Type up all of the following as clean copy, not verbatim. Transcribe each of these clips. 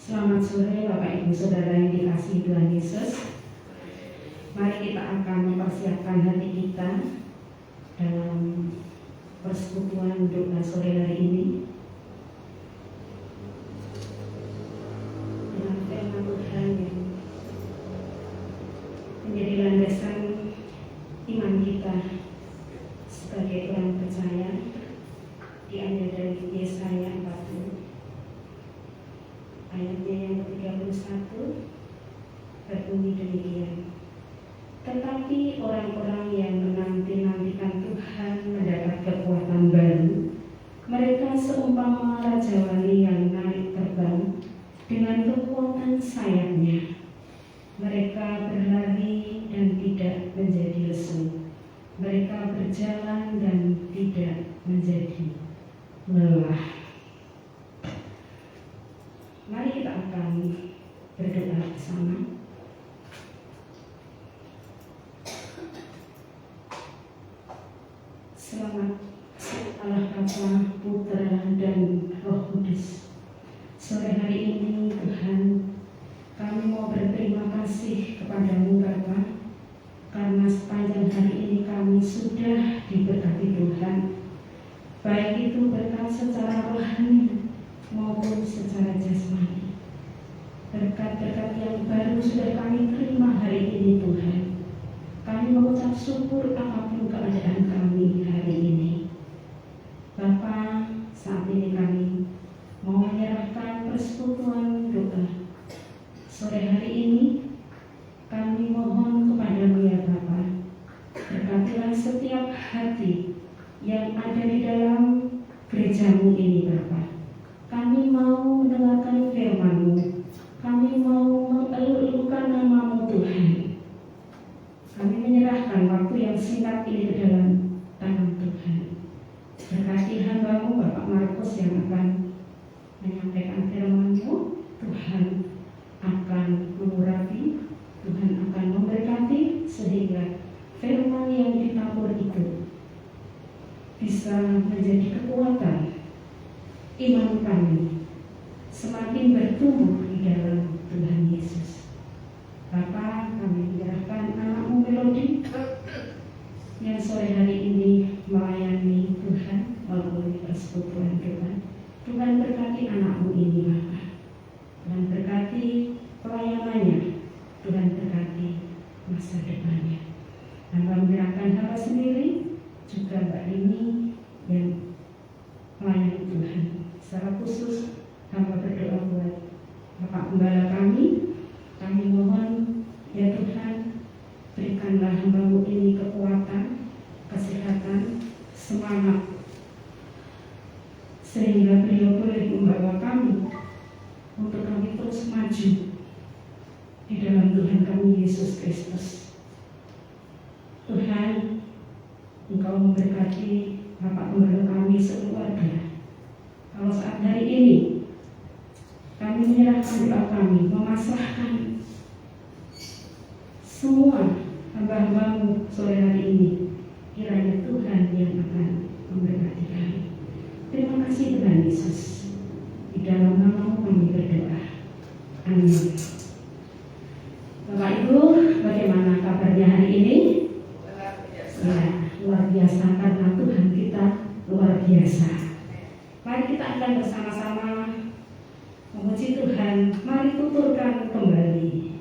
Selamat sore Bapak Ibu Saudara yang dikasihi Tuhan Yesus. Mari kita akan mempersiapkan hati kita dalam persekutuan doa sore hari ini dengan firman Tuhan yang menjadi landasan iman kita sebagai orang percaya. Diambil dari Yesaya 40 ayatnya yang ke-31 berbunyi demikian. Tetapi orang-orang yang menanti-nantikan Tuhan mendapat kekuatan baru. Mereka seumpama raja wali yang naik terbang dengan kekuatan sayapnya. Mereka berlari dan tidak menjadi lesu. Mereka berjalan dan tidak menjadi lelah. Mari kita akan berdoa bersama. Selamat Allah Bapa, Putra dan Roh Kudus. Sore hari ini Tuhan, kami mau berterima kasih kepadamu Bapa, karena sepanjang hari ini kami sudah diberkati Tuhan, baik itu berkat secara rohani maupun secara jasmani. Berkat-berkat yang baru sudah kami terima hari ini Tuhan. Kami mengucap syukur apapun keadaan kami hari ini. Bapa, saat ini kami mau menyerahkan persekutuan doa sore hari ini. Kami mohon kepadamu ya Bapa, berkatilah setiap hati yang ada di dalam gerejamu ini Bapa. Kami mau mendengarkan firman-Mu. Kami mau mengeluhkan nama-Mu Tuhan. Kami menyerahkan waktu yang singkat ini ke dalam tangan Tuhan. Berkati hamba-Mu Bapak Markus yang akan menyampaikan firman-Mu. Tuhan akan mengurapi, Tuhan akan memberkati, sehingga firman yang ditabur itu bisa menjadi kekuatan iman kami semakin bertumbuh di dalam Tuhan Yesus. Bapa, kami menyerahkan anak-Mu Melodi yang sore hari ini melayani Tuhan melalui persekutuan doa. Tuhan berkati anak-Mu ini Bapa. Tuhan berkati pelayanannya. Tuhan berkati masa depannya. Hamba menyerahkan hamba sendiri, juga Mbak Rini yang melayani Tuhan. Secara khusus hamba berdoa buat Bapak Gembala kami. Kami mohon ya Tuhan, berikanlah hamba-Mu ini kekuatan, kesehatan, semangat, sehingga beliau boleh membawa kami untuk kami terus maju di dalam Tuhan kami Yesus Kristus. Tuhan, Engkau memberkati Bapak Gembala kami sekeluarga. Kalau saat hari ini kami menyerahkan doa kami, memasrahkan semua hamba-hamba-Mu sore hari ini, kiranya Tuhan yang akan memberkati kami. Terima kasih Tuhan Yesus. Di dalam nama-Mu kami berdoa. Amin. Bapak Ibu, bagaimana kabarnya hari ini? Ya, luar biasa, karena Tuhan kita luar biasa. Mari kita akan bersama-sama memuji Tuhan. Mari tuturkan kembali.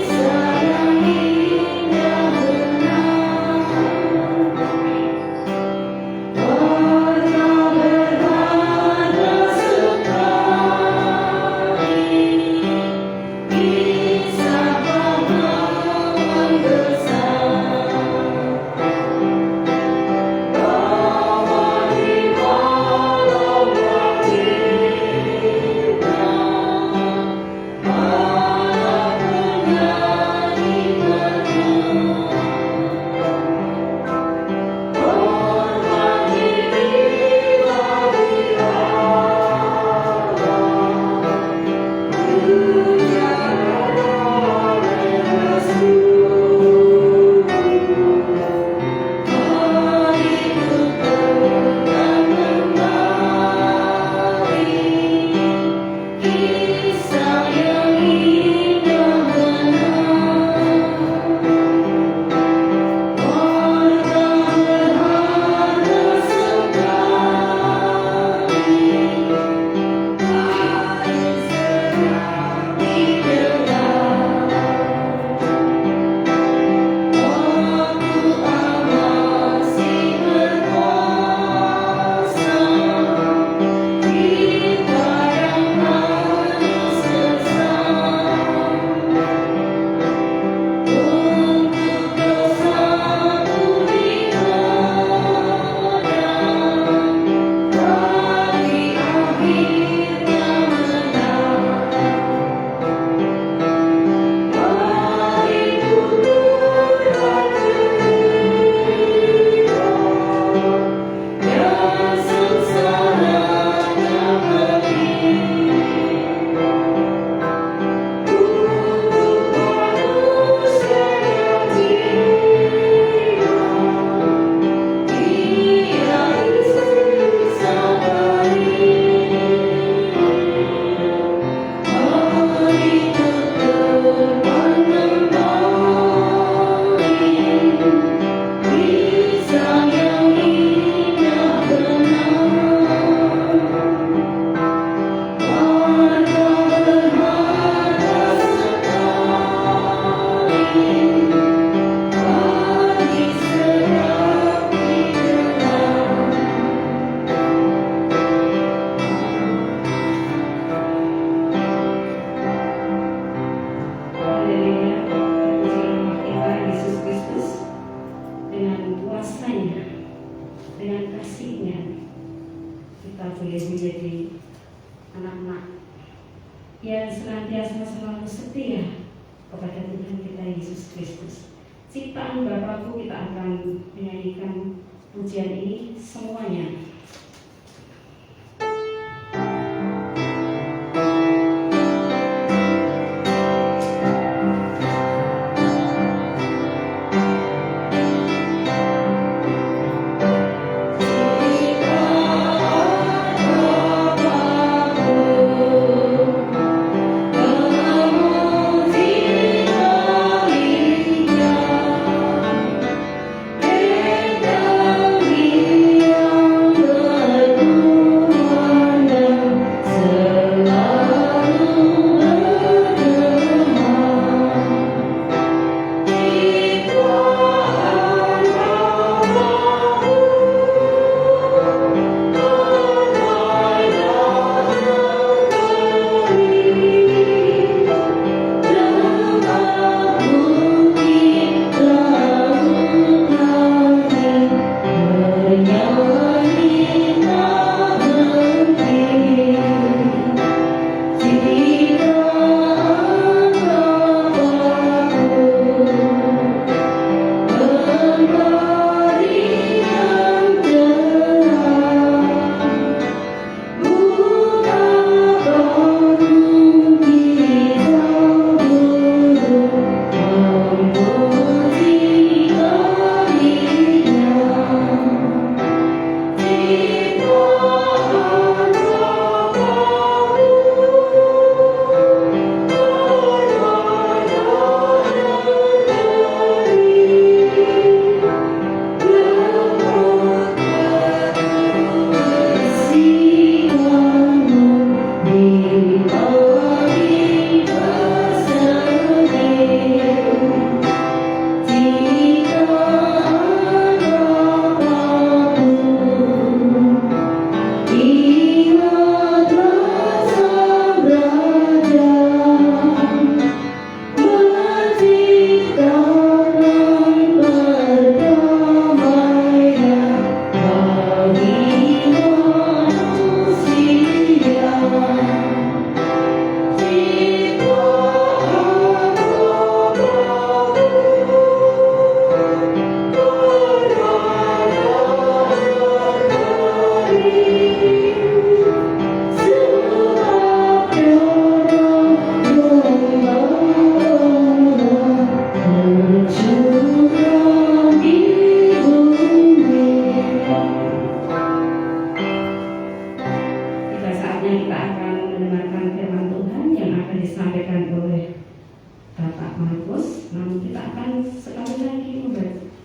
Sayang kuasanya, dengan kasih-Nya, kita boleh menjadi anak-anak yang senantiasa selalu setia kepada Tuhan kita Yesus Kristus. Ciptaan Bapakku, kita akan menyanyikan pujian ini semuanya.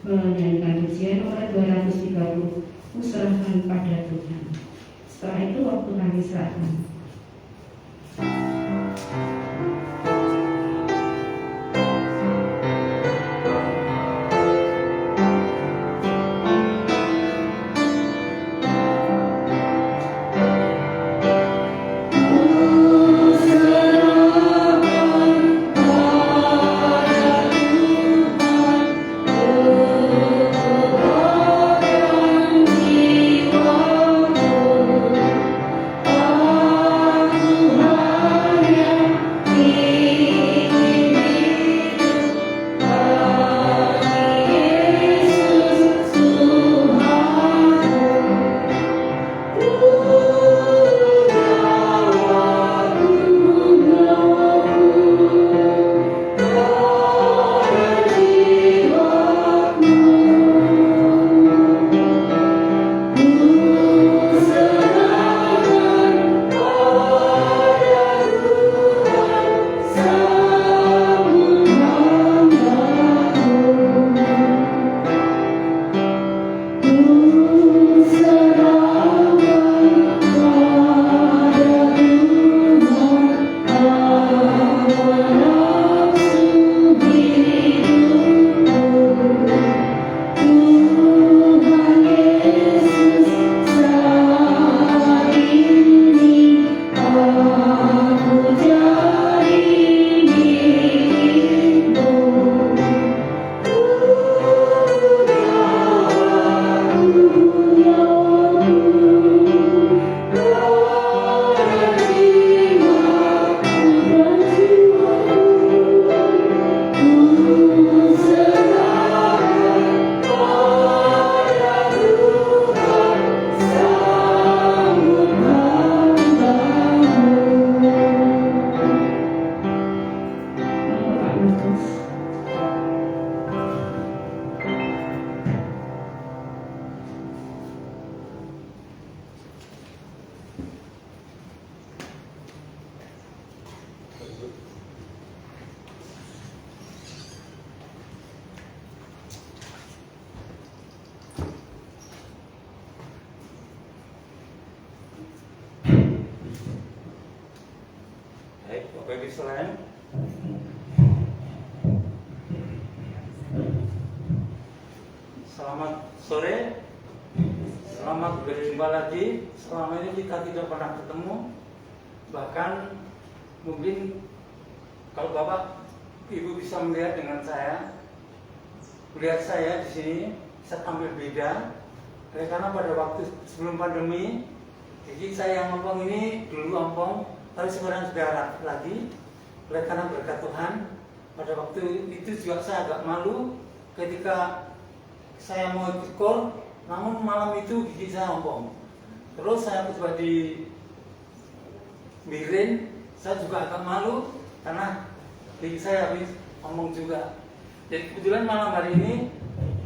Menyanyikan pujian nomor 230, Kuserahkan pada Tuhan. Setelah itu waktu kami serahkan. sekalian, selamat sore, selamat berjumpa lagi. Selama ini kita tidak pernah ketemu, bahkan mungkin kalau Bapak Ibu bisa melihat dengan saya, melihat saya di sini bisa tampil beda. Karena pada waktu sebelum pandemi, jadi saya yang ngomong ini dulu ngomong, tapi sekarang sudah rapi lagi. Oleh karena berkat Tuhan, pada waktu itu juga saya agak malu ketika saya mau ikut call, namun malam itu gigi saya ngomong. Terus saya coba di mirin, saya juga agak malu karena gigi saya habis ngomong juga. Jadi kebetulan malam hari ini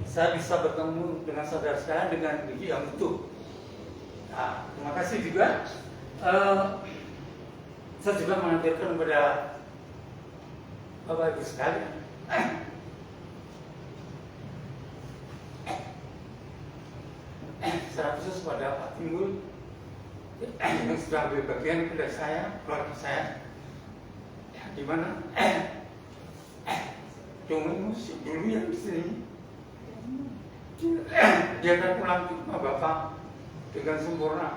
saya bisa bertemu dengan saudara sekalian dengan gigi yang utuh. Nah, terima kasih juga. Saya juga mengajarkan kepada Bapak Ibu sekalian. Secara khusus pada Pak Timbul yang sudah ambil bagian kepada saya, keluarga saya, di mana cuma musik dulu yang di sini. Dia akan pulang ke rumah Bapak dengan sempurna.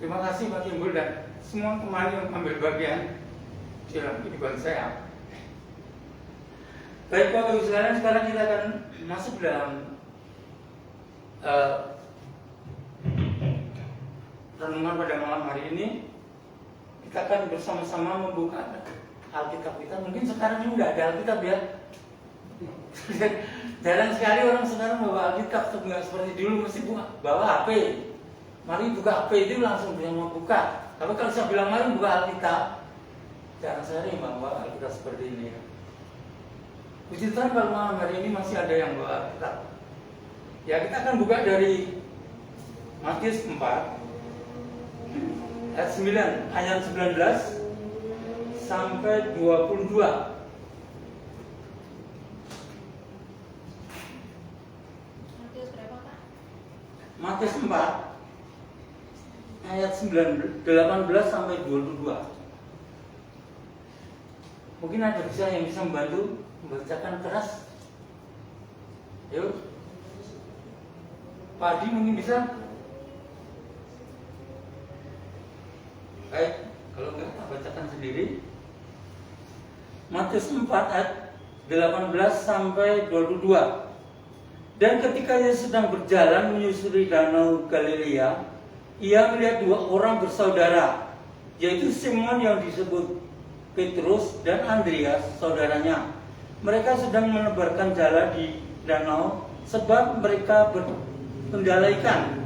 Terima kasih Pak Timbul dan semua teman yang ambil bagian dalam kehidupan saya. Baik Bapak Ibu sekalian, sekarang kita akan masuk dalam renungan pada malam hari ini. Kita akan bersama-sama membuka Alkitab kita. Mungkin sekarang ini nggak ada Alkitab ya. Jarang sekali orang sekarang bawa Alkitab, nggak seperti dulu mesti bawa HP. Mari buka HP itu langsung bisa mau buka. Tapi kalau saya bilang mari buka Alkitab, jarang sekali bawa Alkitab seperti ini. Puji Tuhan kalau malam hari ini masih ada yang bawa Alkitab. Ya kita akan buka dari Matius 4 ayat 19 sampai 22. Matius berapa, Pak? Matius 4 ayat 18 sampai 22. Mungkin ada yang bisa membantu membacakan keras. Yuk. Pak Adi mungkin bisa. Baik, kalau enggak kita bacakan sendiri. Matius 4 ayat 18 sampai 22. Dan ketika ia sedang berjalan menyusuri danau Galilea, ia melihat dua orang bersaudara, yaitu Simon yang disebut Petrus dan Andreas saudaranya. Mereka sedang menebarkan jala di danau sebab mereka berkendala ikan.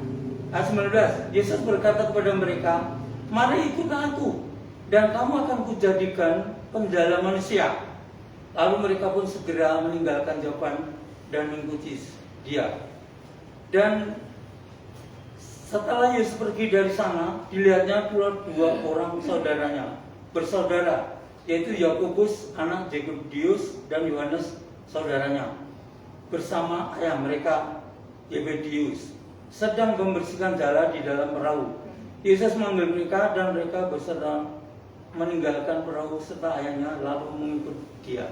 Ayat 19, Yesus berkata kepada mereka, "Mari ikutlah aku, dan kamu akan kujadikan penjala manusia." Lalu mereka pun segera meninggalkan Yopan dan mengikuti dia. Dan setelah Yesus pergi dari sana, dilihatnya pula dua orang saudaranya bersaudara, yaitu Yakobus anak Zebedeus dan Yohanes saudaranya, bersama ayah mereka Yebedeus, sedang membersihkan jala di dalam perahu. Yesus memanggil mereka dan mereka berserta meninggalkan perahu serta ayahnya lalu mengikut dia.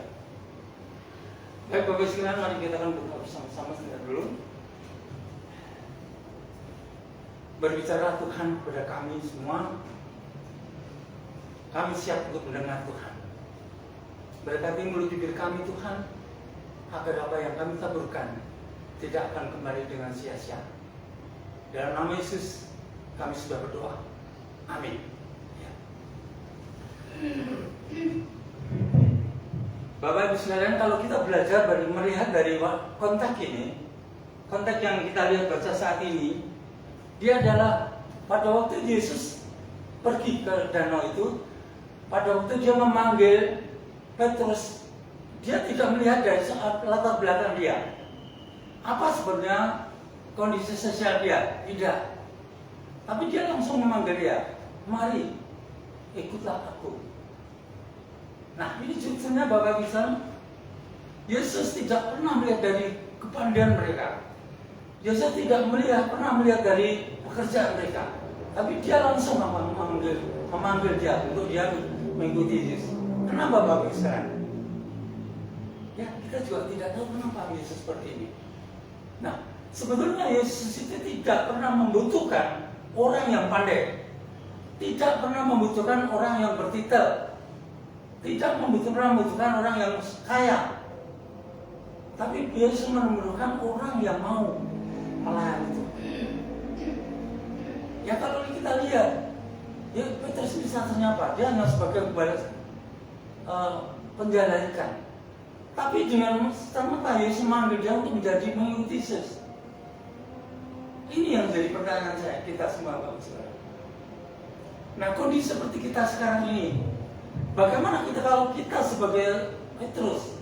Baik Bapak sekalian, mari kita akan berdoa bersama-sama sebentar dulu. Berbicara Tuhan kepada kami semua, kami siap untuk mendengar Tuhan. Berkati mulut bibir kami Tuhan, agar apa yang kami taburkan tidak akan kembali dengan sia-sia. Dalam nama Yesus kami sudah berdoa. Amin. Ya. Bapak Ibu sekalian, kalau kita belajar melihat dari konteks ini, konteks yang kita lihat baca saat ini, dia adalah pada waktu Yesus pergi ke danau itu, pada waktu dia memanggil Petrus, dia tidak melihat dari latar belakang dia. Apa sebenarnya kondisi sosial dia? Tidak. Tapi dia langsung memanggil dia, "Mari, ikutlah aku." Nah, ini sebenarnya Bapak bisa, Yesus tidak pernah melihat dari kepandaian mereka. Yesus tidak pernah melihat dari pekerjaan mereka. Tapi dia langsung memanggil dia untuk dia mengikuti Yesus. Kenapa Bapak sekarang? Ya, kita juga tidak tahu kenapa Yesus seperti ini. Nah, sebetulnya Yesus itu tidak pernah membutuhkan orang yang pandai, tidak pernah membutuhkan orang yang bertitel, tidak membutuhkan orang yang kaya. Tapi Yesus membutuhkan orang yang mau melayani itu. Ya kalau kita lihat, ya Petrus ini statusnya apa? Dia hanya sebagai penjala ikan. Tapi dengan serta-merta Yesus memanggil dia untuk menjadi mengikuti Yesus. Ini yang jadi pertanyaan saya, kita semua Bapak Saudara. Nah, kondisi seperti kita sekarang ini, bagaimana kita kalau kita sebagai Petrus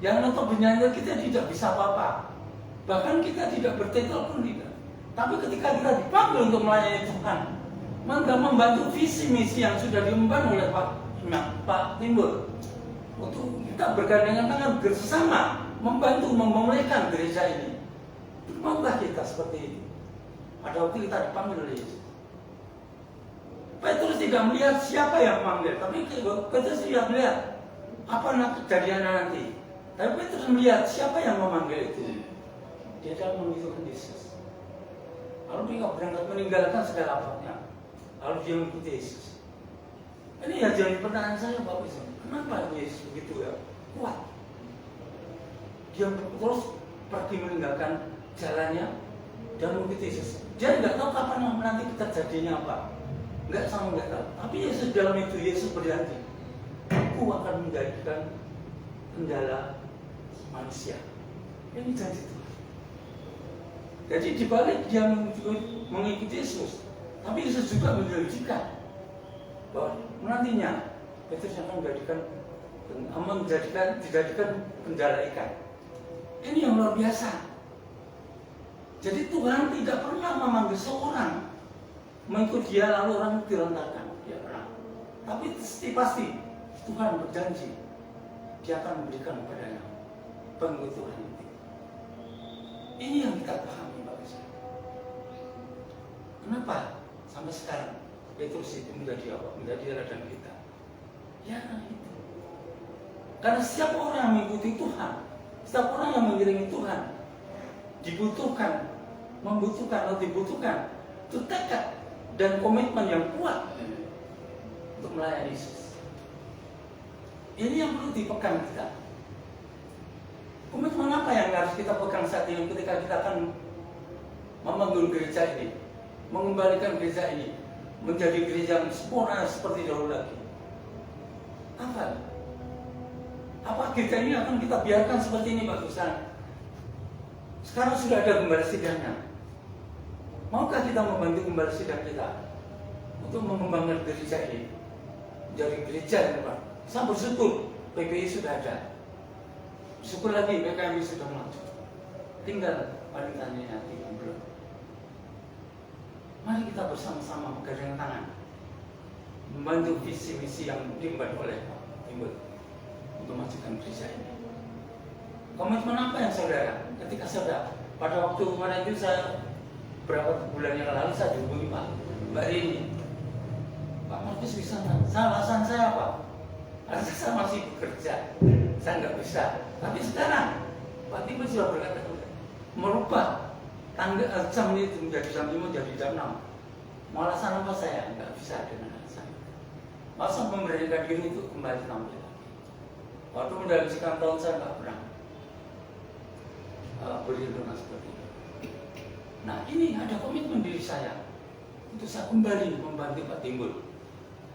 yang notabene kita tidak bisa apa-apa, bahkan kita tidak bertitel pun tidak. Tapi ketika kita dipanggil untuk melayani Tuhan, membantu visi misi yang sudah diemban oleh Pak Timbul, untuk kita bergandengan tangan bersama membantu memulihkan gereja ini. Maukah kita seperti ini? Pada waktu kita dipanggil oleh Yesus, Petrus tidak melihat siapa yang memanggil, tapi Petrus tidak melihat apa kejadiannya nanti. Tapi Petrus melihat siapa yang memanggil itu. Dia dalam membutuhkan Yesus. Lalu dia berangkat meninggalkan segala apanya. Lalu dia mengikuti Yesus. Ini yang jadi pertanyaan saya, Bapak Ibu. Kenapa Yesus begitu ya kuat? Dia terus pergi meninggalkan jalannya dan mengikuti Yesus. Dia nggak tahu kapan nanti terjadinya apa. Nggak tahu. Tapi Yesus dalam itu Yesus berjanji, aku akan menjadikan kendala manusia. Ini janji Tuhan. Jadi dibalik dia mengikuti Yesus, tapi Yesus juga menjanjikan bahwa nantinya Petrus akan dijadikan penjala ikan. Ini yang luar biasa. Jadi Tuhan tidak pernah memanggil seorang mengikut dia lalu orang dirontarkan. Dia pernah. Tapi pasti Tuhan berjanji dia akan memberikan kepadanya pengikut Tuhan itu. Ini yang kita pahami, Bapak Ibu. Kenapa sampai sekarang Petrus itu menjadi apa? Menjadi ladang kita. Ya itu. Karena setiap orang yang mengikuti Tuhan, setiap orang yang mengiringi Tuhan, dibutuhkan itu tekad dan komitmen yang kuat untuk melayani Yesus. Ini yang perlu dipegang kita. Komitmen apa yang harus kita pegang saat ini ketika kita akan membangun gereja ini, mengembalikan gereja ini menjadi gereja yang sempurna seperti dahulu lagi? Apa gereja ini akan kita biarkan seperti ini, Pak Tusan? Sekarang sudah ada gembala sidangnya. Maukah kita membantu gembala sidang kita untuk mengembangkan gereja ini menjadi gereja yang depan? Saya bersyukur PPI sudah ada. Syukur lagi PKMI sudah maju. Tinggal wanitanya nanti yang belum. Mari kita bersama-sama bergandeng tangan membantu visi misi yang diemban oleh Pak Timbul untuk majukan gereja ini. Komitmen apa yang saudara? Ketika saudara pada waktu kemarin itu saya berapa bulan yang lalu saya dihubungi Mbak Rini, Pak Markus bisa nggak? Alasan saya apa? Alasan saya masih bekerja, saya nggak bisa. Tapi sekarang Pak Timbul sudah berkata merubah jam itu menjadi jam 5 menjadi jam 6. Mau alasan apa saya nggak bisa dengan alasan itu? Masa memberanikan diri untuk kembali tampil lagi? Waktu mendalisikan tahun saya nggak pernah berhubungan seperti itu. Nah ini ada komitmen diri saya untuk saya kembali membantu Pak Timbul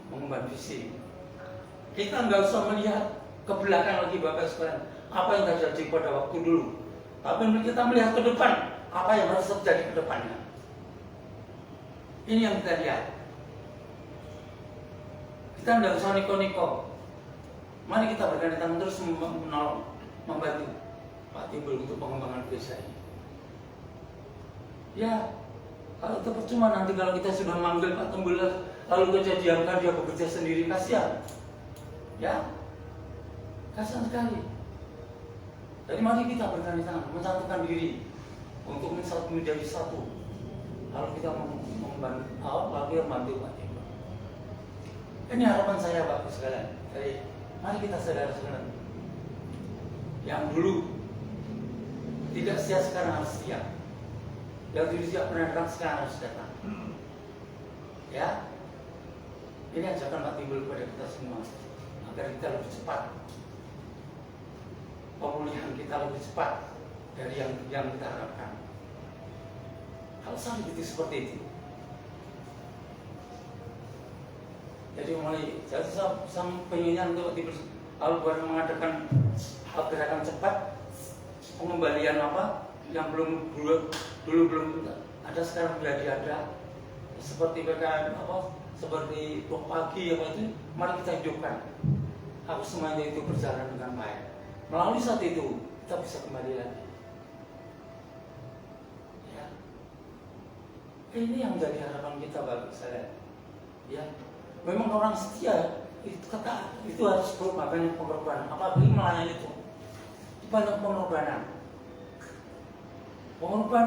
mengemban visi. Kita nggak usah melihat ke belakang lagi Bapak sekalian apa yang terjadi pada waktu dulu, tapi kita melihat ke depan apa yang harus terjadi ke depannya. Ini yang kita lihat. Kita tidak usah niko-niko. Mari kita bergandeng tangan terus membantu Pak Timbul untuk pengembangan gereja ini. Ya, kalau itu percuma nanti kalau kita sudah manggil Pak Timbul lalu kejadian dia bekerja sendiri, kasihan. Ya, kasihan sekali. Jadi mari kita bergandeng tangan, mensatukan diri untuk menjadi satu. Lalu kita membantu Pak Timbul. Ini harapan saya Bapak sekalian dari Mari kita saudara-saudara, yang dulu tidak setia sekarang harus setia, yang dulu tidak pernah datang sekarang harus datang. Ya, ini ajakan Pak timbul kepada kita semua agar kita lebih cepat, pemulihan kita lebih cepat dari yang kita harapkan. Kalau sampai itu seperti itu, jadi mulai saya pengennya untuk kalau bukan mengadakan gerakan cepat, pengembalian apa yang dulu belum ada sekarang menjadi ada, seperti PKN apa, seperti pagi apa itu, mari kita hidupkan. Harus semuanya itu berjalan dengan baik. Melalui saat itu kita bisa kembali lagi. Ya, ini yang menjadi harapan kita bagi saya. Ya. Memang orang setia itu kata itu harus banyak pengorbanan. Apalagi melayani itu banyak pengorbanan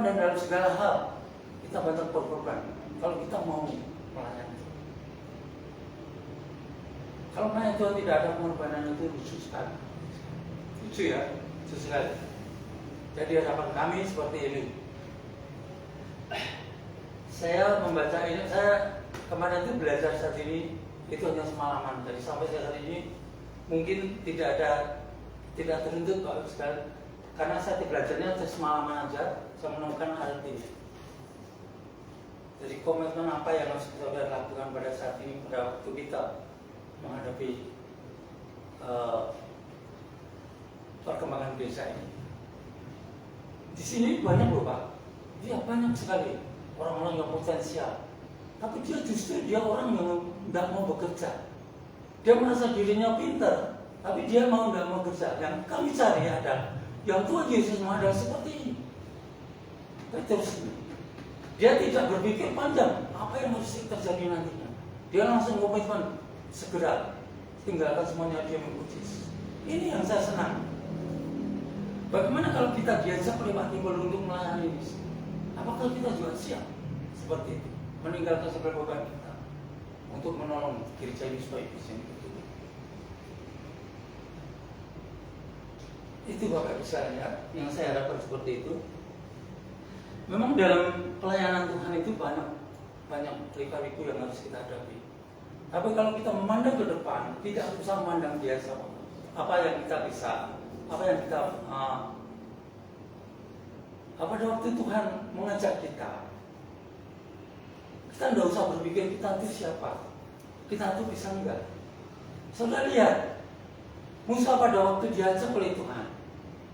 dan dalam segala hal kita banyak berkorban. Kalau kita mau melayani, kalau melayani Tuhan tidak ada pengorbanan itu lucu sekali. Lucu ya, lucu sekali. Jadi harapan kami seperti ini. Saya membaca ini, saya kemarin itu belajar saat ini itu hanya semalaman. Jadi sampai saat ini mungkin tidak tertuntut Pak sekali, karena saya belajarnya semalaman aja. Saya menemukan arti. Jadi komitmen apa yang harus kita lakukan pada saat ini, pada waktu kita menghadapi perkembangan desa ini. Di sini banyak loh Pak, dia banyak sekali orang-orang yang potensial. Tapi dia orang yang tidak mau bekerja. Dia merasa dirinya pintar, tapi dia tidak mau bekerja. Yang kami cari adalah yang Tuhan Yesus ada seperti ini. Terus dia tidak berpikir panjang apa yang harus terjadi nantinya. Dia langsung komitmen segera tinggalkan semuanya, dia mengikuti. Ini yang saya senang. Bagaimana kalau kita diajak oleh Pak Timbul untuk melayani ini? Apakah kita juga siap seperti itu? Meninggalkan segala beban kita untuk menolong gereja ini supaya bisa betul. Itu Bapak Ibu sekalian yang saya harapkan seperti itu. Memang dalam pelayanan Tuhan itu banyak lika-liku yang harus kita hadapi. Tapi kalau kita memandang ke depan, tidak usah memandang biasa apa yang kita bisa, apa yang kita pada waktu Tuhan mengajak kita tidak usah berpikir kita itu siapa, kita itu bisa enggak. Saudara lihat, Musa pada waktu diajak oleh Tuhan,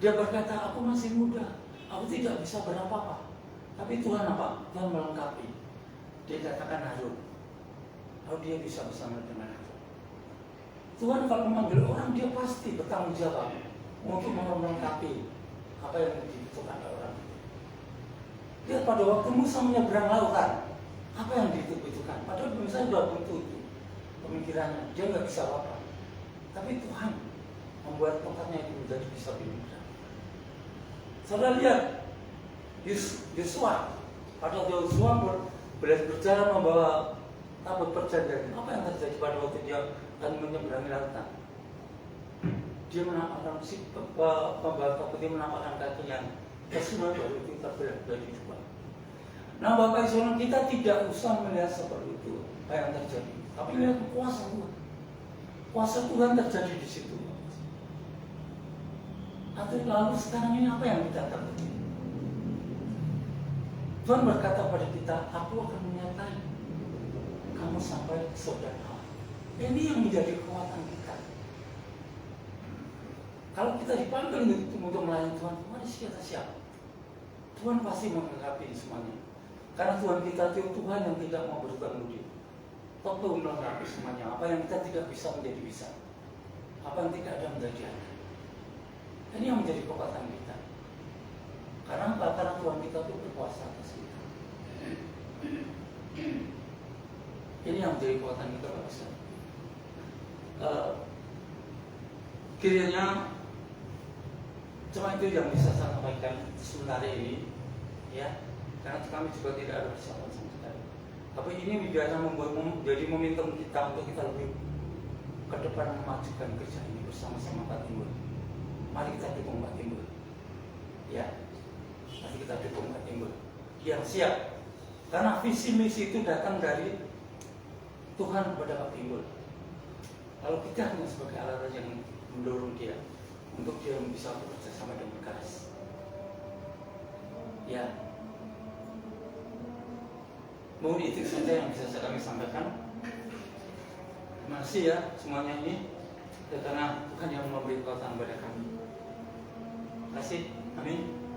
dia berkata, aku masih muda, aku tidak bisa berapa-apa. Tapi Tuhan apa? Tuhan melengkapi. Dia katakan Harun, lalu dia bisa bersama dengan Harun. Tuhan kalau memanggil orang, dia pasti bertanggung jawab untuk melengkapi apa yang dibutuhkan oleh orang. Lihat pada waktu Musa menyeberang lautan, apa yang dibutuhkan? Padahal Musa sudah buntu itu pemikirannya, dia nggak bisa apa. Tapi Tuhan membuat tongkatnya itu menjadi bisa bermudah. Saudara lihat, Yosua, pada Yosua berjalan membawa tabut perjanjian. Apa yang terjadi pada waktu dia akan menyeberangi lautan? Dia menampakkan pembawa tabut dia menampakkan kakinya. Kesemua baru itu terbelah dari dua. Nah Bapak Ibu, kita tidak usah melihat seperti itu apa yang terjadi, tapi lihat kuasa Tuhan. Kuasa Tuhan terjadi di situ. Atau lalu sekarang ini apa yang kita terjadi? Tuhan berkata pada kita, aku akan menyertai kamu sampai ke surga Allah. Ini yang menjadi kekuatan kita. Kalau kita dipanggil untuk melayani Tuhan, mari kita siap. Tuhan pasti melengkapi semuanya. Karena Tuhan kita itu Tuhan yang tidak mau berubah mudi. Tentu melengkapi semuanya. Apa yang kita tidak bisa menjadi bisa. Apa yang tidak ada menjadi ada. Ini yang menjadi kekuatan kita. Karena apa? Karena Tuhan kita itu berkuasa atas kita. Ini yang menjadi kekuatan kita Bapak Ibu. Kiranya cuma itu yang bisa saya sampaikan sebentar ini, ya. Karena kami juga tidak ada persiapan sama sekali. Tapi ini biasa membuat jadi momentum kita untuk kita lebih ke depan memajukan kerja ini bersama-sama Pak Timbul. Mari kita dukung Pak Timbul. Ya, mari kita dukung Pak Timbul. Yang siap. Karena visi misi itu datang dari Tuhan kepada Pak Timbul. Kalau kita hanya sebagai alat yang mendorong dia untuk dia bisa bekerja sama dengan keras. Ya, mungkin itu saja yang bisa kami sampaikan. Terima kasih ya semuanya ini, ya, karena Tuhan yang memberi kekuatan kepada kami. Terima kasih, amin.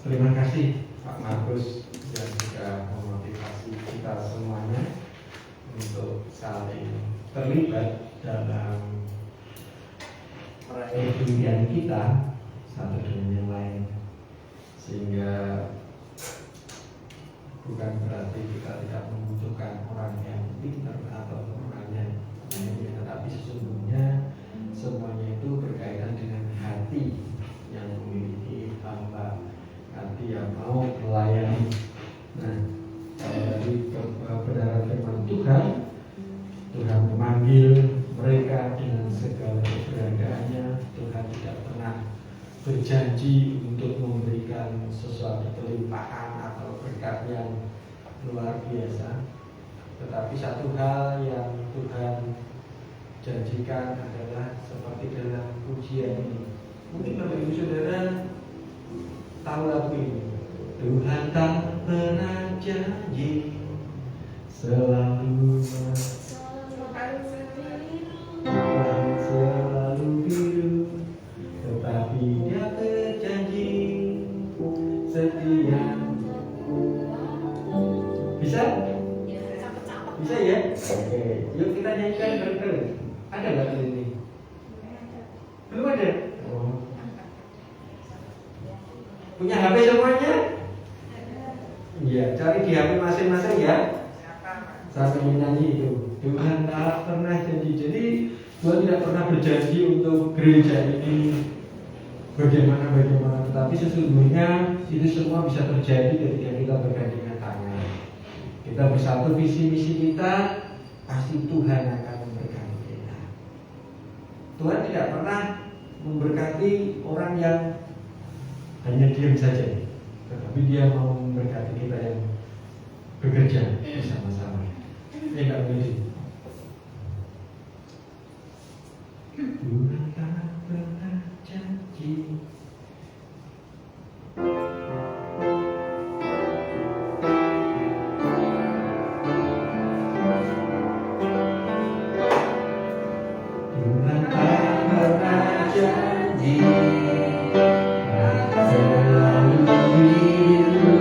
Terima kasih Pak Markus yang sudah memotivasi kita semuanya untuk saling terlibat dalam meraih impian kita satu dengan yang lain, sehingga bukan berarti kita tidak membutuhkan orang yang pintar atau orang yang lainnya, tetapi sesungguhnya semuanya itu berkaitan dengan hati yang memiliki hamba, hati yang mau melayani. Nah, dari kebenaran firman Tuhan, Tuhan memanggil mereka dengan segala keberadaannya. Tuhan tidak pernah berjanji untuk memberikan sesuatu kelimpahan atau berkat yang luar biasa. Tetapi satu hal yang Tuhan janjikan adalah seperti dalam pujian ini. Mungkin Bapak Ibu Saudara tahu lagu ini. Tuhan tak pernah janji selalu biru, tetapi Dia berjanji setia. Bisa? Bisa ya? Oke, yuk kita nyanyikan bareng-bareng. Ada lagu ini? Belum ada? Oh. Punya HP semuanya? Iya, cari di HP masing-masing ya. Sampai menyanyi itu. Tuhan tak pernah janji. Jadi Tuhan tidak pernah berjanji untuk gereja ini bagaimana, tetapi sesungguhnya itu semua bisa terjadi ketika kita bergandengan tangan. Kita bersatu visi misi kita, pasti Tuhan akan memberkati kita. Tuhan tidak pernah memberkati orang yang hanya diam saja, tetapi Dia mau memberkati kita yang bekerja bersama-sama. Enggak boleh. Tuhan tak pernah janji. Tuhan tak pernah janji selalu biru,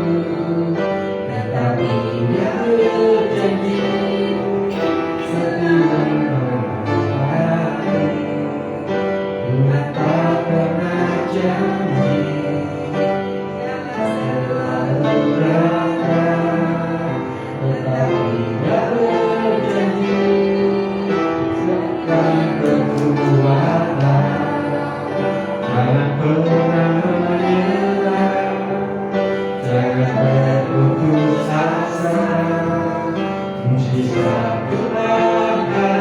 tetapi Dia berjanji setia menepati. Tuhan tak pernah janji selalu rata, tetapi Dia berjanji setia berkuasa. Jangan pernah menyerah, jangan berputus asa. Musibah Tuhan ada,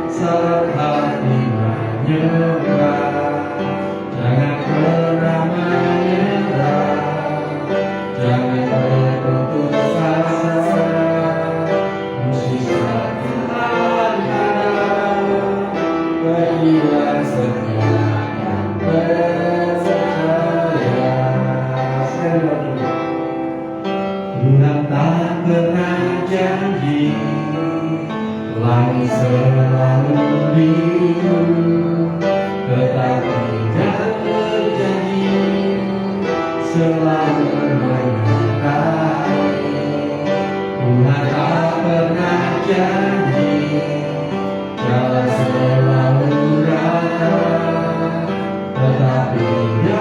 saat hati menyerah. Jangan pernah menyerah, jangan berputus asa. Musibah Tuhan ada, berilah setia dan percaya. Sekali lagi. Tuhan tak pernah janji langit selalu biru, tetapi Dia berjanji selalu menyertai. Tuhan tak pernah janji jalan selalu rata, tetapi Dia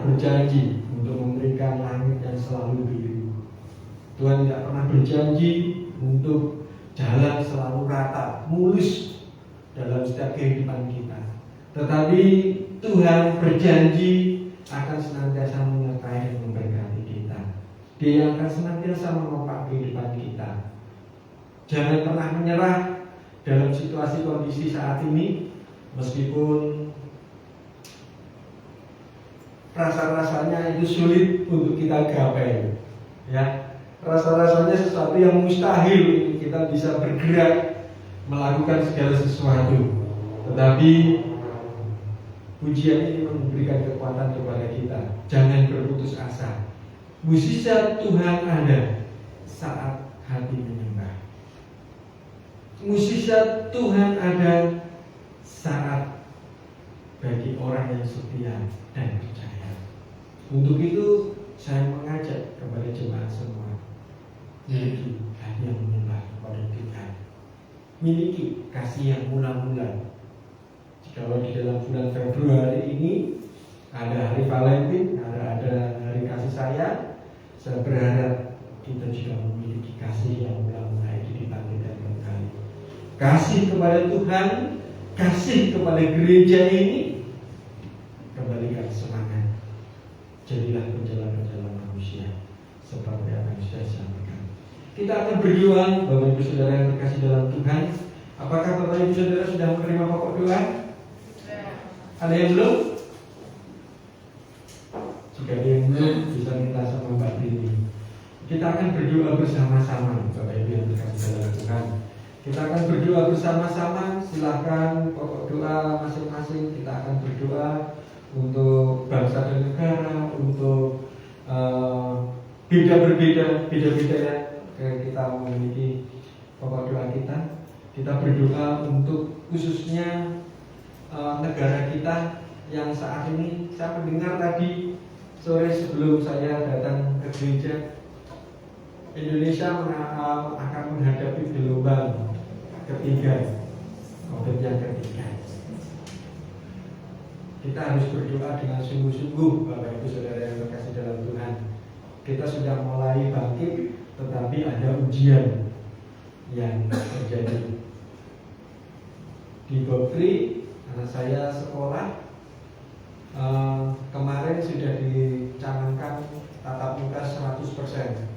berjanji untuk memberikan langit yang selalu biru. Tuhan tidak pernah berjanji untuk jalan selalu rata, mulus dalam setiap kehidupan kita. Tetapi Tuhan berjanji akan senantiasa menyertai dan memberkati kita. Dia akan senantiasa menopang kehidupan kita. Jangan pernah menyerah dalam situasi kondisi saat ini, meskipun rasa-rasanya itu sulit untuk kita gapai, ya. Rasa-rasanya sesuatu yang mustahil untuk kita bisa bergerak melakukan segala sesuatu. Tetapi pujian ini memberikan kekuatan kepada kita. Jangan berputus asa. Mukjizat Tuhan ada saat hati menyembah. Mukjizat Tuhan ada saat bagi orang yang setia dan percaya. Untuk itu saya mengajak kepada jemaat semua, miliki hati yang menyembah kepada Tuhan, miliki kasih yang mula-mula. Jikalau di dalam bulan Februari ini ada hari Valentine, ada hari kasih sayang, saya berharap kita juga memiliki kasih yang mula-mula itu dibangkitkan kembali. Kasih kepada Tuhan, kasih kepada gereja ini, kembalikan semangat. Jadilah penjalan-penjalan manusia seperti apa yang sudah disampaikan. Kita akan berjuang, Bapak Ibu Saudara yang terkasih dalam Tuhan. Apakah Bapak Ibu Saudara sudah menerima pokok doa? Ada yang belum? Jika ada yang belum, bisa minta sama Mbak Dini. Kita akan berdoa bersama-sama, Bapak Ibu yang terkasih dalam Tuhan. Kita akan berdoa bersama-sama. Silahkan pokok doa masing-masing. Kita akan berdoa untuk bangsa dan negara, untuk beda-beda ya. Kita memiliki pokok doa kita. Kita berdoa untuk khususnya negara kita yang saat ini. Saya mendengar tadi sore sebelum saya datang ke gereja, Indonesia akan menghadapi gelombang ketiga, COVID yang ketiga. Kita harus berdoa dengan sungguh-sungguh, Bapak Ibu Saudara yang terkasih dalam Tuhan. Kita sudah mulai bangkit, tetapi ada ujian yang terjadi. Di Bokri, anak saya sekolah, kemarin sudah dicanangkan tatap muka 100%,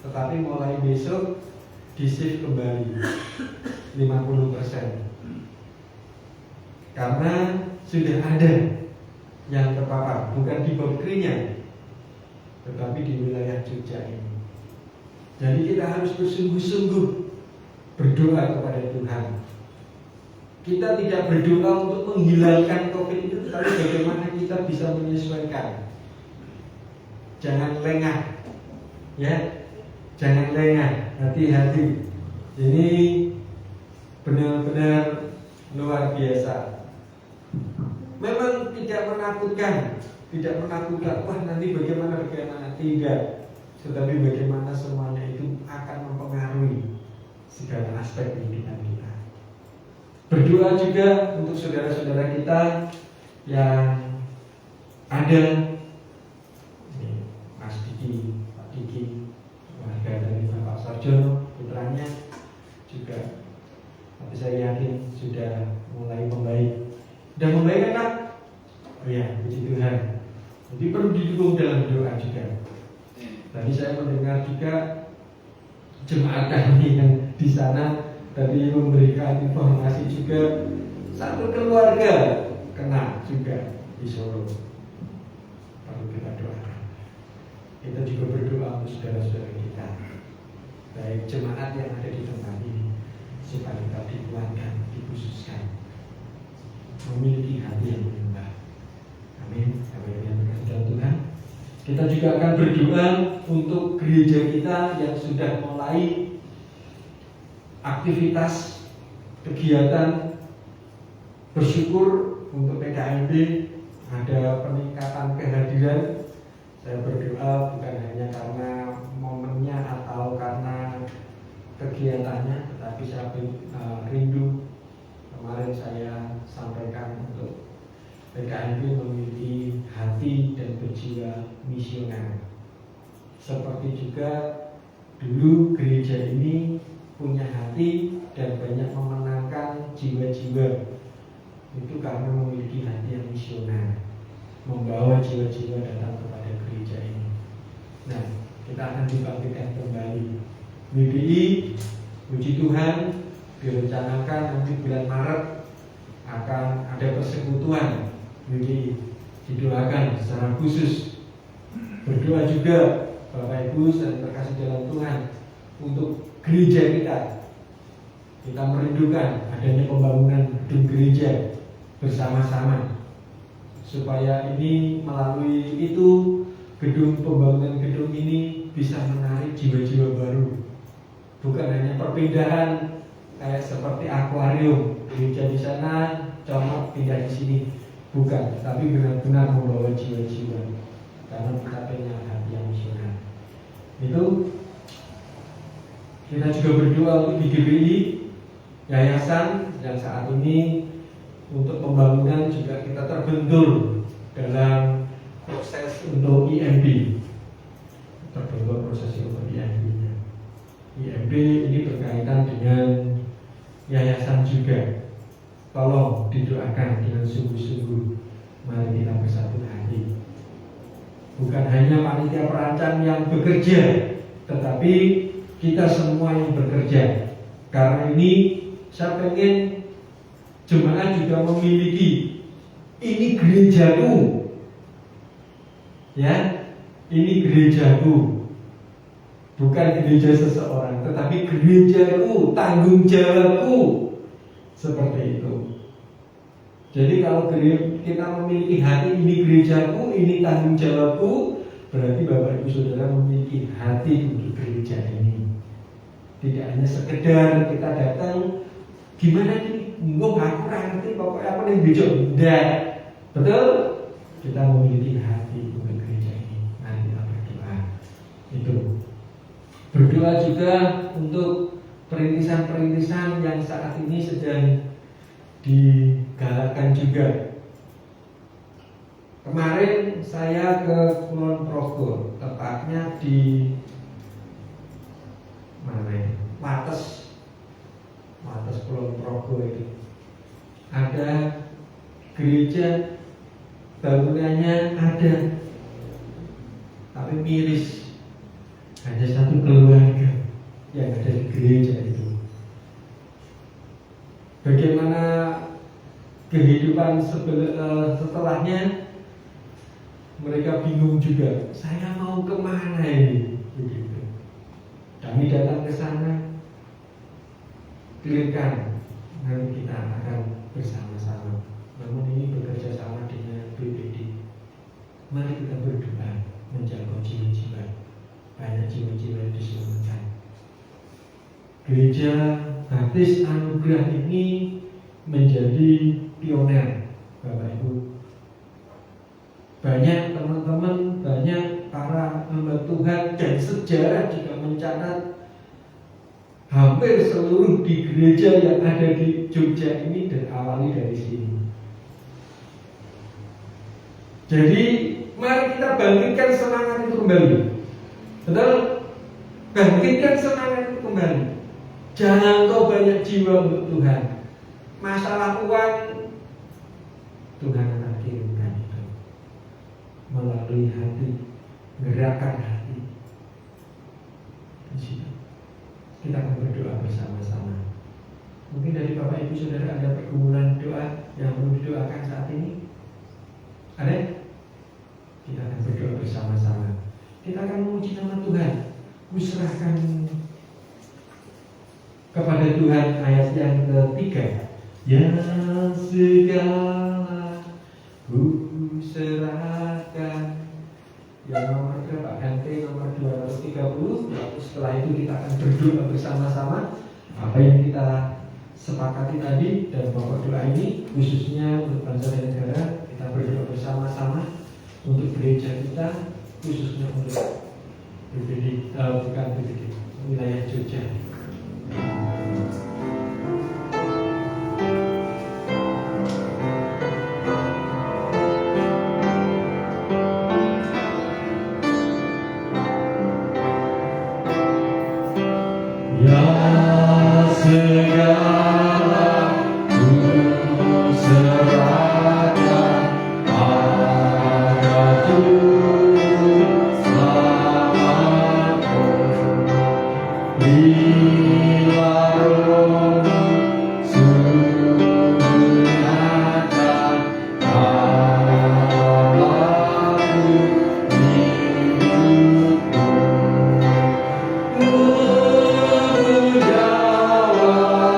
tetapi mulai besok di shift kembali 50%. Karena sudah ada yang terpapar, bukan di Bokrinya, tetapi di wilayah Jogja ini. Jadi kita harus bersungguh-sungguh berdoa kepada Tuhan. Kita tidak berdoa untuk menghilangkan COVID itu, tetapi bagaimana kita bisa menyesuaikan. Jangan lengah, ya, jangan lengah, hati-hati. Ini benar-benar luar biasa. Memang tidak menakutkan, wah nanti bagaimana, tidak. Tetapi bagaimana semuanya itu akan mempengaruhi segala aspek kehidupan kita. Berdoa juga untuk saudara-saudara kita yang ada, Mas Diki, Pak Diki, warga dari Bapak Sarjono, putranya juga. Tapi saya yakin sudah mulai membaik. Sudah membaik kan? Oh ya, puji Tuhan. Jadi perlu didukung dalam doa juga. Tadi saya mendengar juga jemaat kami yang di sana tadi memberikan informasi juga, satu keluarga kena juga di Solo. Perlu kita doakan. Kita juga berdoa untuk saudara-saudara kita, baik jemaat yang ada di tempat ini, supaya kita dikuatkan, dikhususkan, memiliki hati yang menyembah. Amin. Amin. Yang berkasihan Tuhan. Kita juga akan berdoa untuk gereja kita yang sudah mulai aktivitas kegiatan bersyukur untuk PKMB, ada peningkatan kehadiran. Saya berdoa bukan hanya karena momennya atau karena kegiatannya, tetapi saya rindu. Kemarin saya sampaikan untuk PKMP memiliki hati dan berjiwa misioner. Seperti juga dulu gereja ini punya hati dan banyak memenangkan jiwa-jiwa. Itu karena memiliki hati yang misioner, membawa jiwa-jiwa datang kepada gereja ini. Nah, kita akan dibangkitkan kembali. WBI, puji Tuhan, direncanakan nanti bulan Maret akan ada persekutuan WBI. Didoakan secara khusus. Berdoa juga Bapak Ibu dan terkasih dalam Tuhan untuk gereja kita. Kita merindukan adanya pembangunan gedung gereja bersama-sama, supaya ini melalui itu pembangunan gedung ini bisa menarik jiwa-jiwa baru. Bukan hanya perpindahan kayak seperti akuarium, gereja di sana, comot pindah di sini, bukan, tapi benar-benar membawa jiwa-jiwa karena kita punya hati yang misioner. Itu kita juga berdoa untuk GBI, yayasan yang saat ini untuk pembangunan juga kita terbentur dalam proses untuk IMB, terbentur proses untuk IMB-nya. IMB ini berkaitan dengan yayasan juga. Tolong didoakan dengan sungguh-sungguh. Mari kita bersatu hati. Bukan hanya panitia perancang yang bekerja, tetapi kita semua yang bekerja. Karena ini saya pengen jemaat juga memiliki, ini gerejaku, ya, ini gerejaku. Bukan gereja seseorang, tetapi gerejaku, tanggung jawabku. Seperti itu. Jadi kalau kita memiliki hati, ini gerejaku, ini tanggung jawabku, berarti Bapak Ibu Saudara memiliki hati untuk gereja ini. Tidak hanya sekedar kita datang, gimana nih, aku ngerti pokoknya apa nih besok. Tidak. Betul? Kita memiliki hati untuk gereja ini. Mari kita berdoa. Itu. Berdoa juga untuk perintisan-perintisan yang saat ini sedang digalakkan juga. Kemarin saya ke Kulon Progo, tepatnya di mana? Wates Kulon Progo itu. Ada gereja, bangunannya ada, tapi miris. Hanya satu keluarga yang ada di gereja itu. Bagaimana kehidupan setelahnya, mereka bingung juga. Saya mau kemana ini? Begitu. Kami datang ke sana, clearkan, nanti kita akan bersama-sama. Namun ini bekerja sama dengan BPD. Mari kita berdoa menjaga jiwa-jiwa. Banyak jiwa-jiwa yang diselamatkan. Gereja Baptis Anugerah ini menjadi pioner, Bapak Ibu. Banyak teman-teman, banyak para hamba Tuhan dan sejarah juga mencatat hampir seluruh di gereja yang ada di Jogja ini dan awali dari sini. Jadi mari kita bangkitkan semangat itu kembali. Betul? Bangkitkan semangat itu kembali. Jangan kau banyak jiwa untuk Tuhan. Masalah uang Tuhan akan kirimkan itu melalui hati, gerakan hati. Di situ kita akan berdoa bersama-sama. Mungkin dari Bapak Ibu Saudara ada pergumulan doa yang perlu didoakan saat ini. Ada? Kita akan berdoa bersama-sama. Kita akan memuji nama Tuhan. Kuserahkan kepada Tuhan ayat yang ketiga. Ya segala kuserahkan. Yang nomor berapa? NT nomor 230. Lalu setelah itu kita akan berdoa bersama-sama. Apa yang kita sepakati tadi dan pokok doa ini khususnya untuk bangsa dan negara, kita berdoa bersama-sama untuk gereja kita, khususnya untuk BPD, bukan BPD, wilayah Jogja. segala ku serahkan pada Tuhan selamatku. Bila rohmu sungguh nyata Allahku hidupku, ku jawab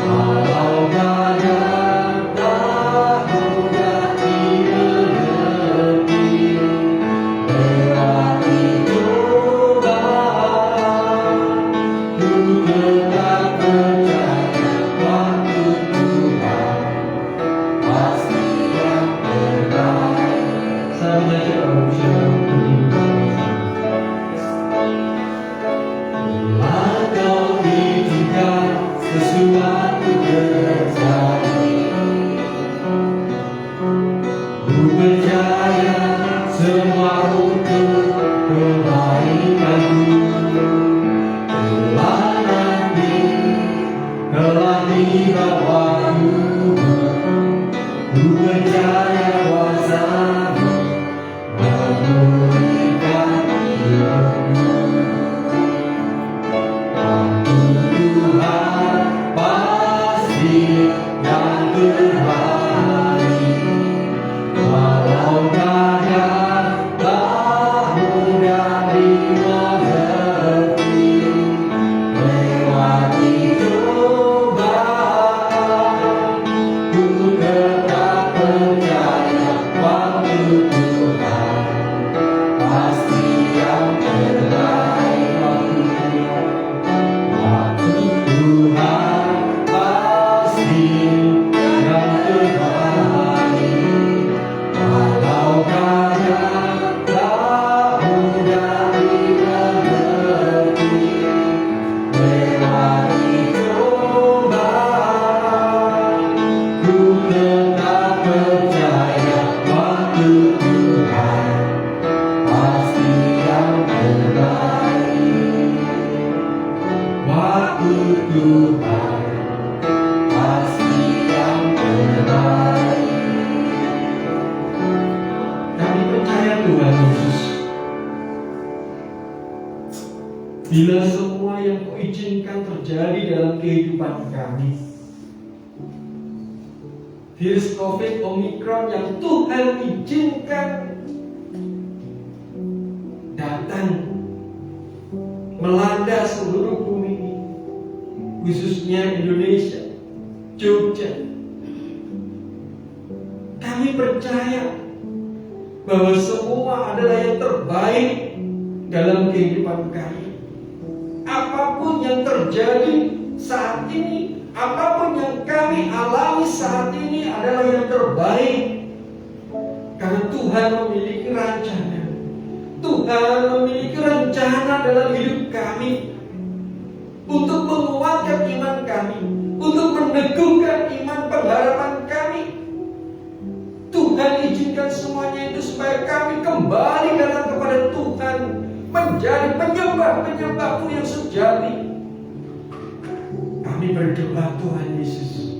Walau banyak Ku percaya semua untuk kebaikanku. Telah dibawa ku percaya kuasa-Mu memulihkan hidupku. Waktu Tuhan pasti yang terbaik, walau kadang tak mudah dimengerti. Lewati cobaan, ku tetap percaya waktu Tuhan pasti yang terbaik. Waktu Tuhan pasti yang terbaik, walau kadang tak mudah dimengerti. Lewati cobaan, ku tetap percaya waktu Tuhan pasti yang terbaik. Waktu Tuhan pasti yang terbaik. Kami percaya Tuhan Yesus, bila semua yang Kau izinkan terjadi dalam kehidupan kami, virus COVID Omicron yang Tuhan izinkan datang melanda seluruh bumi ini, khususnya Indonesia, Jogja. Kami percaya bahwa semua adalah yang terbaik dalam kehidupan kami. Apapun yang terjadi saat ini, apapun yang kami alami saat ini adalah yang terbaik. Karena Tuhan memiliki rencana. Tuhan memiliki rencana dalam hidup kami untuk menguatkan iman kami, untuk meneguhkan iman pengharapan kami. Tuhan izinkan semuanya itu supaya kami kembali datang kepada Tuhan, menjadi penyembah-penyembah-Mu yang sejati. Kami berdoa Tuhan Yesus,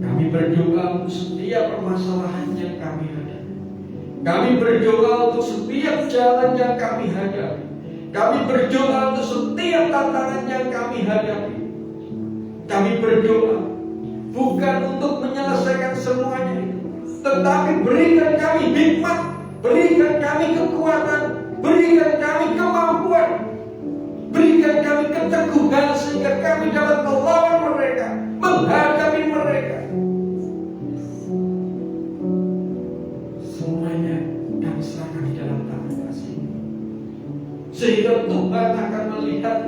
kami berdoa untuk setiap permasalahan yang kami hadapi. Kami berdoa untuk setiap jalan yang kami hadapi. Kami berdoa untuk setiap tantangan yang kami hadapi. Kami berdoa bukan untuk menyelesaikan semuanya itu, tetapi berikan kami hikmat, berikan kami kekuatan, berikan kami kemampuan, berikan kami keteguhan sehingga kami dapat melawan mereka, menghadapi mereka. Semuanya kami serahkan di dalam tangan kasih, sehingga Tuhan akan melihat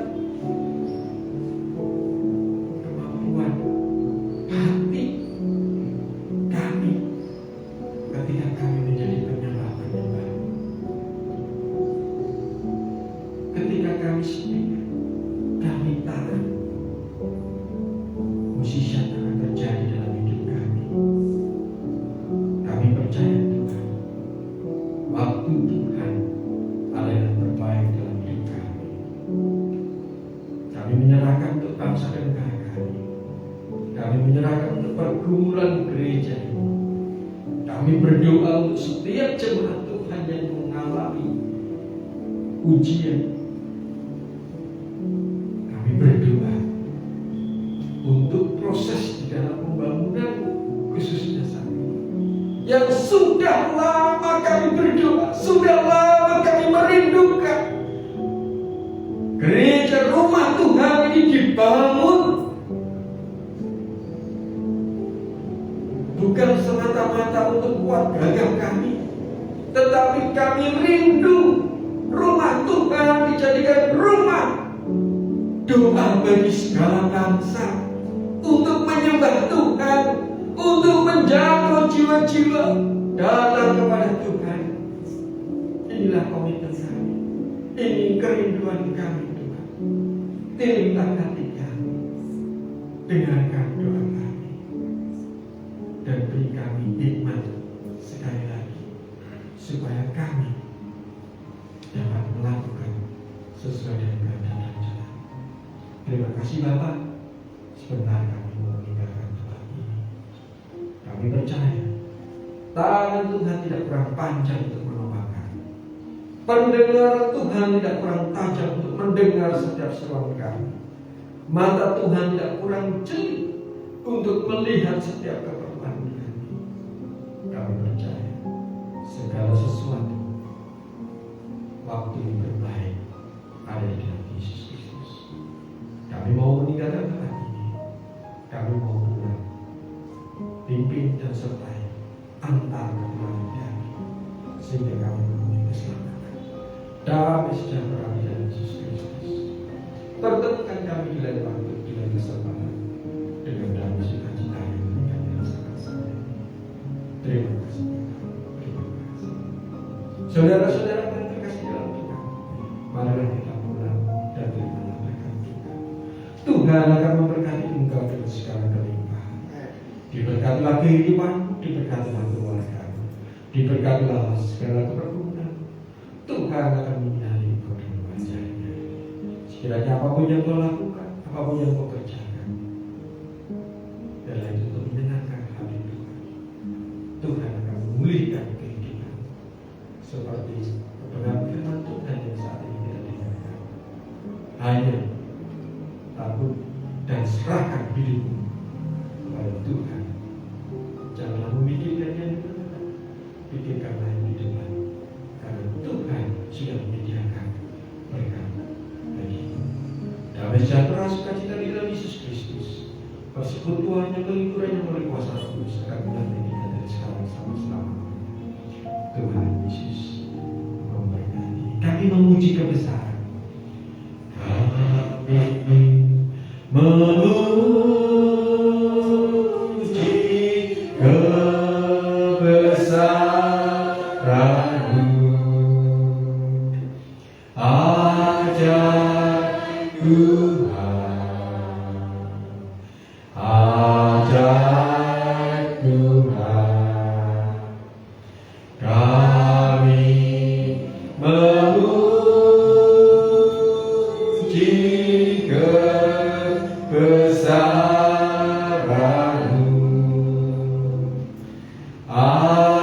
kemampuan hati kami ketika kami menjadi penyembah-penyembah. Ketika kami setia, kami taat, mujizat akan terjadi dalam hidup kami. Kami percaya Tuhan, waktu Tuhan adalah yang terbaik dalam hidup kami. Kami menyerahkan untuk bangsa dan negara kami. Kami menyerahkan untuk pergumulan gereja ini. Kami berdoa untuk setiap jemaat Tuhan yang mengalami ujian. Kami berdoa untuk proses di dalam pembangunan khususnya saat ini, yang sudah lama kami berdoa, sudah lama kami merindukan. Gereja rumah Tuhan ini dibangun bukan semata-mata untuk kuat gagah kami, tetapi kami rindu rumah Tuhan dijadikan rumah doa bagi segala bangsa, untuk menyembah Tuhan, untuk menjangkau jiwa-jiwa datang kepada Tuhan. Inilah komitmen kami, ini kerinduan kami Tuhan. Pilihlah hati kami, dengarkan doa kami, dan beri kami hikmat sekali lagi supaya kami dapat melakukan sesuai dengan kehendak dan jalan. Terima kasih Bapak. Sebentar kami mau meninggalkan tempat ini. Kami percaya tangan Tuhan tidak kurang panjang untuk menolong kami. Pendengaran Tuhan tidak kurang tajam untuk mendengar setiap seruan kami. Mata Tuhan tidak kurang jeli untuk melihat setiap keperluan kami. Kami percaya segala sesuatu waktu yang terbaik ada di dalam Yesus Kristus. Kami mau meninggalkan tempat ini. Kami mau pulang. Pimpin dan sertai antar kepulangan kami sehingga kami menemui keselamatan. Damai sejahtera di dalam Yesus Kristus. Pertemukan kami di lain waktu, di lain kesempatan dengan damai sukacita yang meningkat dalam sangat. Terima kasih. Terima kasih. Saudara-saudara yang terkasih dalam Tuhan, marilah kita pulang dan terimalah berkat Tuhan. Tuhan akan memberkati engkau dengan segala kelimpahan. Diberkatilah kehidupan, diberkatilah keluarga, diberkatilah segala keperluan. Tuhan akan menyinari engkau dengan wajah-Nya. Sekiranya apapun yang kau lakukan, apapun yang kau kerjakan, adalah itu untuk menyenangkan hati Tuhan. Tuhan akan memulihkan kehidupan seperti kebenaran firman Tuhan yang saat ini kita dengarkan. Hanya takut dan serahkan hidupmu kepada Tuhan. Janganlah memikirkan yang di belakang, pikirkanlah yang di depan. Karena Tuhan sudah menyediakan berkat bagimu. Damai sejahtera sukacita di dalam Yesus Kristus, persekutuan yang berliburan yang oleh kuasa Roh Kudus akan menyertai kita dari sekarang sampai selamanya. Tuhan Yesus memberkati. Kami memuji kebesaran. Kami memuji kebesaran-Mu. Ajaib Tuhan, ajaib Tuhan. Kami memuji kebesaran-Mu.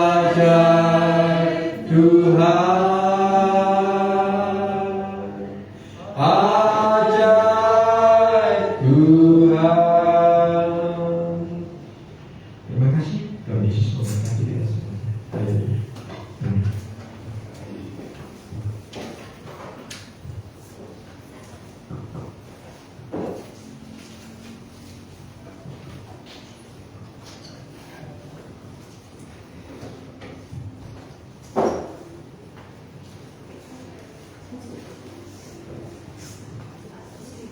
Ajaib Tuhan, ajaib Tuhan. Terima kasih. Tuhan Yesus memberkati kita semuanya. Haleluya. Amin.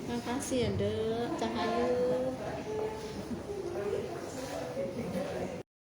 Makasih ya, Dek. Cahayu.